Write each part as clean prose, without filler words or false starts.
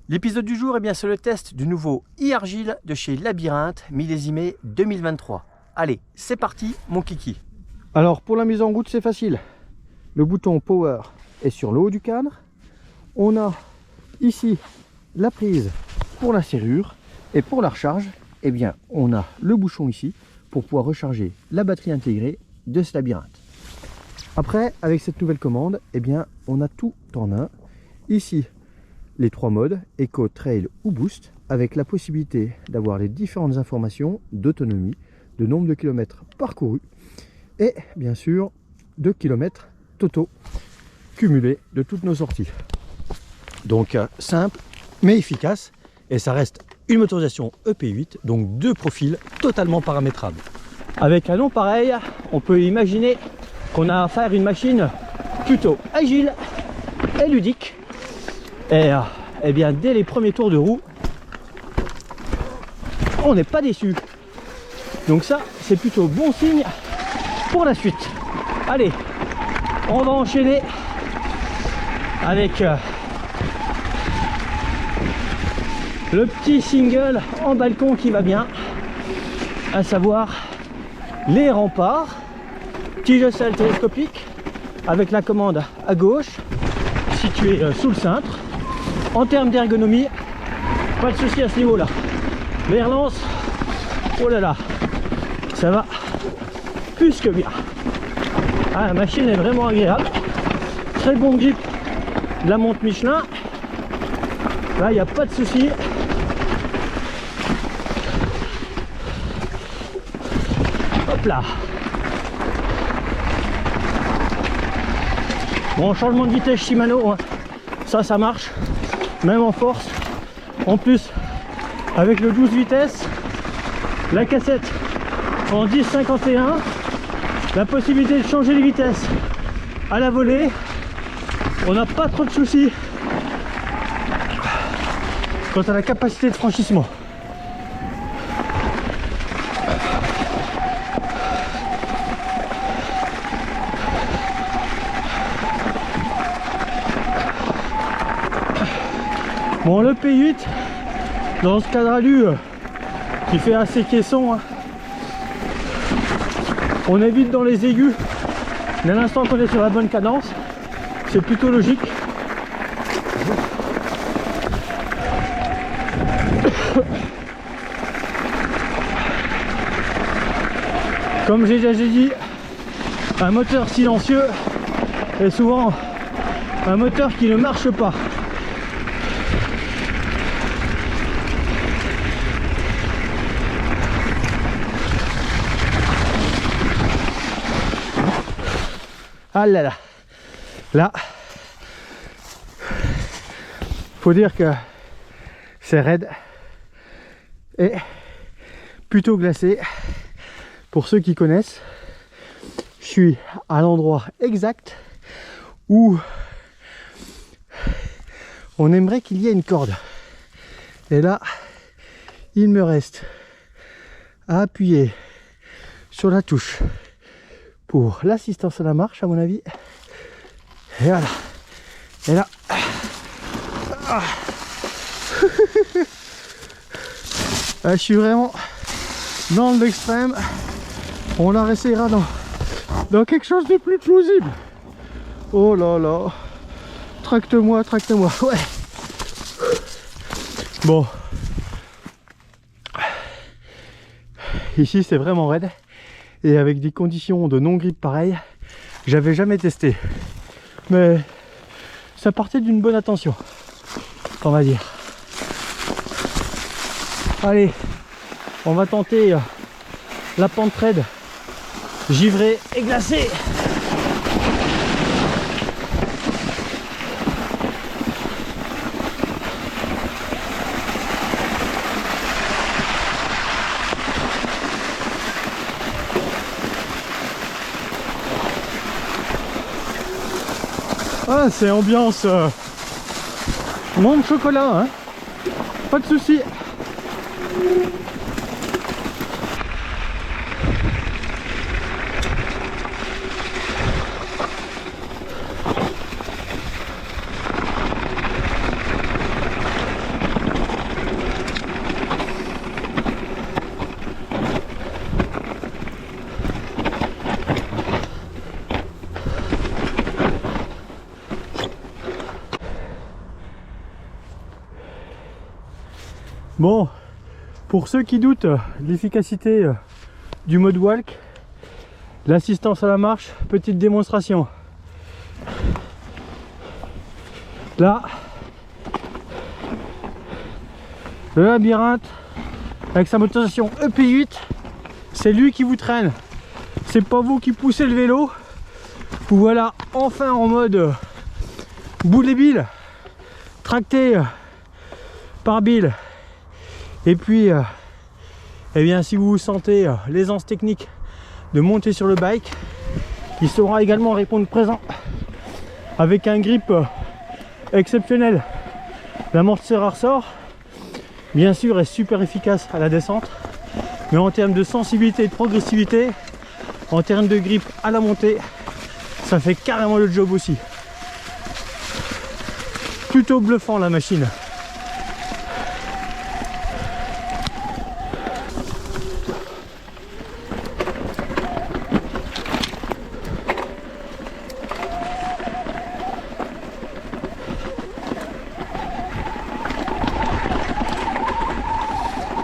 L'épisode du jour, c'est le test du nouveau e-argile de chez Labyrinthe, millésimé 2023. Allez, c'est parti, mon kiki. Alors pour la mise en route, c'est facile. Le bouton Power est sur le haut du cadre. On a ici la prise pour la serrure et pour la recharge, on a le bouchon ici pour pouvoir recharger la batterie intégrée de ce Labyrinthe. Après, avec cette nouvelle commande, on a tout en un. Ici, les trois modes, Eco, Trail ou Boost, avec la possibilité d'avoir les différentes informations d'autonomie, de nombre de kilomètres parcourus et bien sûr de kilomètres totaux cumulés de toutes nos sorties. Donc simple mais efficace, et ça reste une motorisation EP8, donc deux profils totalement paramétrables. Avec un nom pareil, on peut imaginer qu'on a affaire à une machine plutôt agile et ludique. Et dès les premiers tours de roue, on n'est pas déçu. Donc ça, c'est plutôt bon signe pour la suite. Allez, on va enchaîner avec le petit single en balcon qui va bien, à savoir les remparts. Petit geste télescopique avec la commande à gauche, située sous le cintre. En termes d'ergonomie, pas de souci à ce niveau là. Les relances, oh là là, ça va plus que bien. Ah, la machine est vraiment agréable. Très bon grip de la montre Michelin. Là, il n'y a pas de souci. Hop là. Bon, changement de vitesse Shimano, hein. Ça marche. Même en force. En plus, avec le 12 vitesses, la cassette en 10-51, la possibilité de changer les vitesses à la volée, on n'a pas trop de soucis quant à la capacité de franchissement. Bon, le P8 dans ce cadre alu qui fait assez caisson, hein. On évite dans les aigus, mais à l'instant qu'on est sur la bonne cadence, c'est plutôt logique. Comme j'ai déjà dit, un moteur silencieux est souvent un moteur qui ne marche pas. Ah là là, là, faut dire que c'est raide et plutôt glacé. Pour ceux qui connaissent, je suis à l'endroit exact où on aimerait qu'il y ait une corde. Et là, il me reste à appuyer sur la touche pour l'assistance à la marche, à mon avis. Et voilà. Et là. Ah. Je suis vraiment dans l'extrême. On la réessayera dans quelque chose de plus plausible. Oh là là. Tracte-moi, tracte-moi. Ouais. Bon. Ici, c'est vraiment raide. Et avec des conditions de non-grip pareilles, j'avais jamais testé. Mais ça partait d'une bonne attention, on va dire. Allez, on va tenter la pente raide, givrée et glacée. Ah, c'est ambiance monde chocolat, hein. Pas de souci. Bon, pour ceux qui doutent de l'efficacité du mode walk, l'assistance à la marche, petite démonstration. Là, le labyrinthe avec sa motorisation EP8, c'est lui qui vous traîne. C'est pas vous qui poussez le vélo. Vous voilà enfin en mode boule et Bill, tracté par Bill. Et puis, eh bien, si vous vous sentez l'aisance technique de monter sur le bike, il saura également répondre présent avec un grip exceptionnel. L'amortisseur à ressort, bien sûr, est super efficace à la descente, mais en termes de sensibilité et de progressivité, en termes de grip à la montée, ça fait carrément le job aussi. Plutôt bluffant la machine.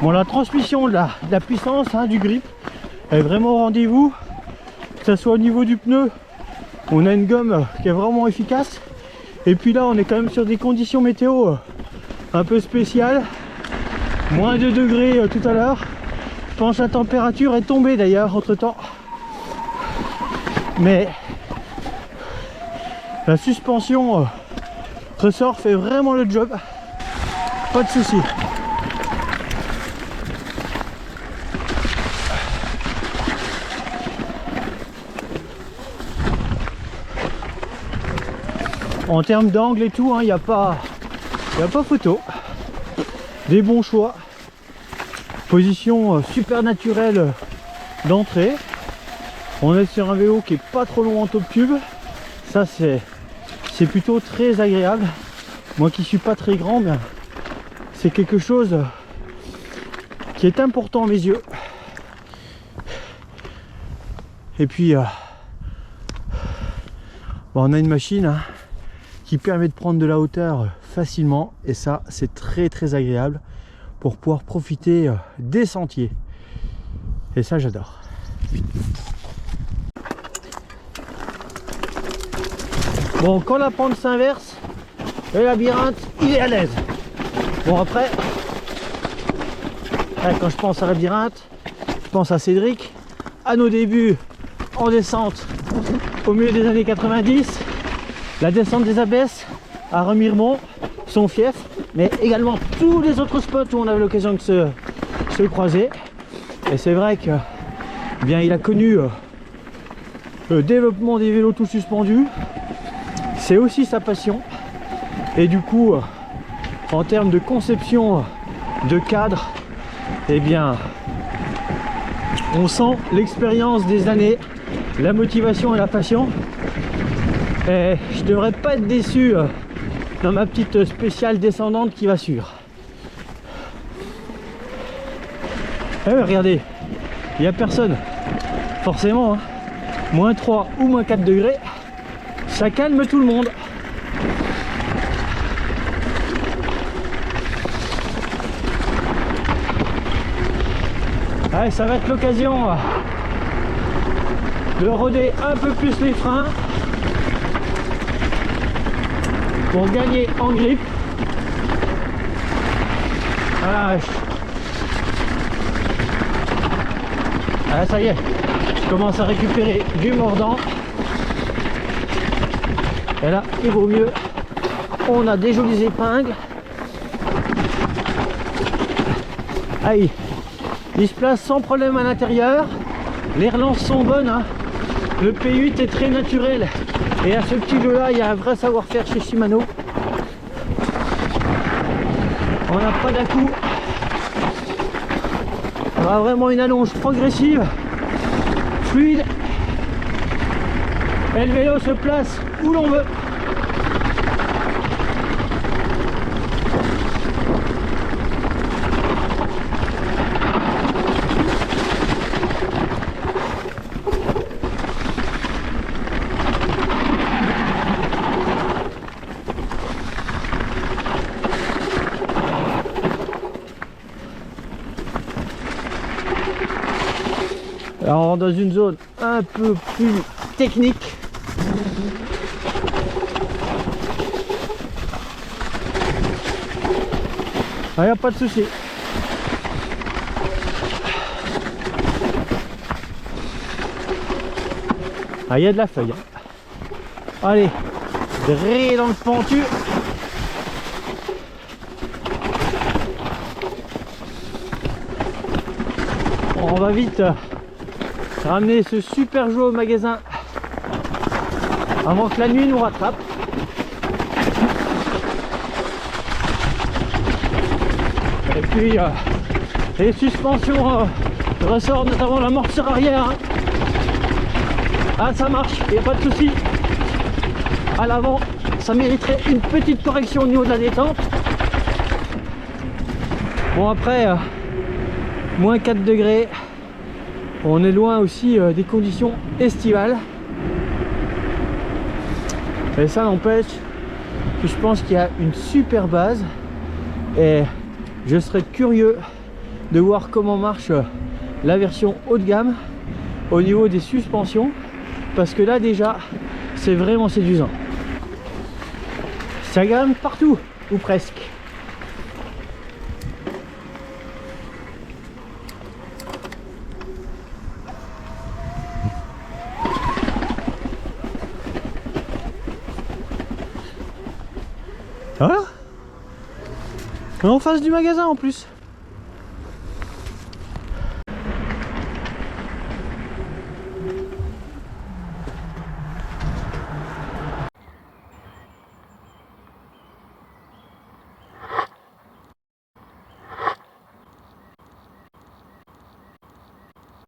Bon, la transmission de la puissance du grip est vraiment au rendez-vous, que ce soit au niveau du pneu, on a une gomme qui est vraiment efficace, et puis là on est quand même sur des conditions météo un peu spéciales, moins 2 degrés tout à l'heure. Je pense que la température est tombée d'ailleurs entre temps, mais la suspension ressort fait vraiment le job, pas de souci. En termes d'angle et tout, il n'y a pas photo. Des bons choix. Position super naturelle d'entrée. On est sur un vélo qui est pas trop long en top tube. Ça c'est plutôt très agréable. Moi qui suis pas très grand, bien c'est quelque chose qui est important à mes yeux. Et puis on a une machine qui permet de prendre de la hauteur facilement, et ça c'est très agréable pour pouvoir profiter des sentiers, et ça j'adore. Bon, quand la pente s'inverse, le labyrinthe il est à l'aise. Bon, après quand je pense à labyrinthe, je pense à Cédric, à nos débuts en descente au milieu des années 90, la descente des Abbesses à Remiremont, son fief, mais également tous les autres spots où on avait l'occasion de se croiser. Et c'est vrai que bien il a connu le développement des vélos tout suspendus, c'est aussi sa passion, et du coup en termes de conception de cadre, eh bien on sent l'expérience des années, la motivation et la passion. Et je devrais pas être déçu dans ma petite spéciale descendante qui va suivre. Regardez, il n'y a personne. Forcément, moins 3 ou moins 4 degrés, ça calme tout le monde. Ouais, ça va être l'occasion de roder un peu plus les freins pour gagner en grip. Voilà. Ah, ça y est, je commence à récupérer du mordant. Et là, il vaut mieux. On a des jolies épingles. Aïe, il se place sans problème à l'intérieur. Les relances sont bonnes. Le P8 est très naturel. Et à ce petit jeu là, il y a un vrai savoir-faire chez Shimano. On n'a pas d'à-coup. On a vraiment une allonge progressive, fluide. Et le vélo se place où l'on veut. Alors on rentre dans une zone un peu plus technique. Il n'y a pas de souci. Ah, il y a de la feuille. Allez, dré dans le pentu. On va vite ramener ce super jeu au magasin avant que la nuit nous rattrape. Et puis les suspensions ressortent, notamment l'amortisseur arrière. Ah, ça marche, il n'y a pas de souci. À l'avant, ça mériterait une petite correction au niveau de la détente. Bon, après, moins 4 degrés. On est loin aussi des conditions estivales. Et ça n'empêche que je pense qu'il y a une super base. Et je serais curieux de voir comment marche la version haut de gamme au niveau des suspensions. Parce que là déjà, c'est vraiment séduisant. Ça gagne partout, ou presque. Voilà. En face du magasin en plus.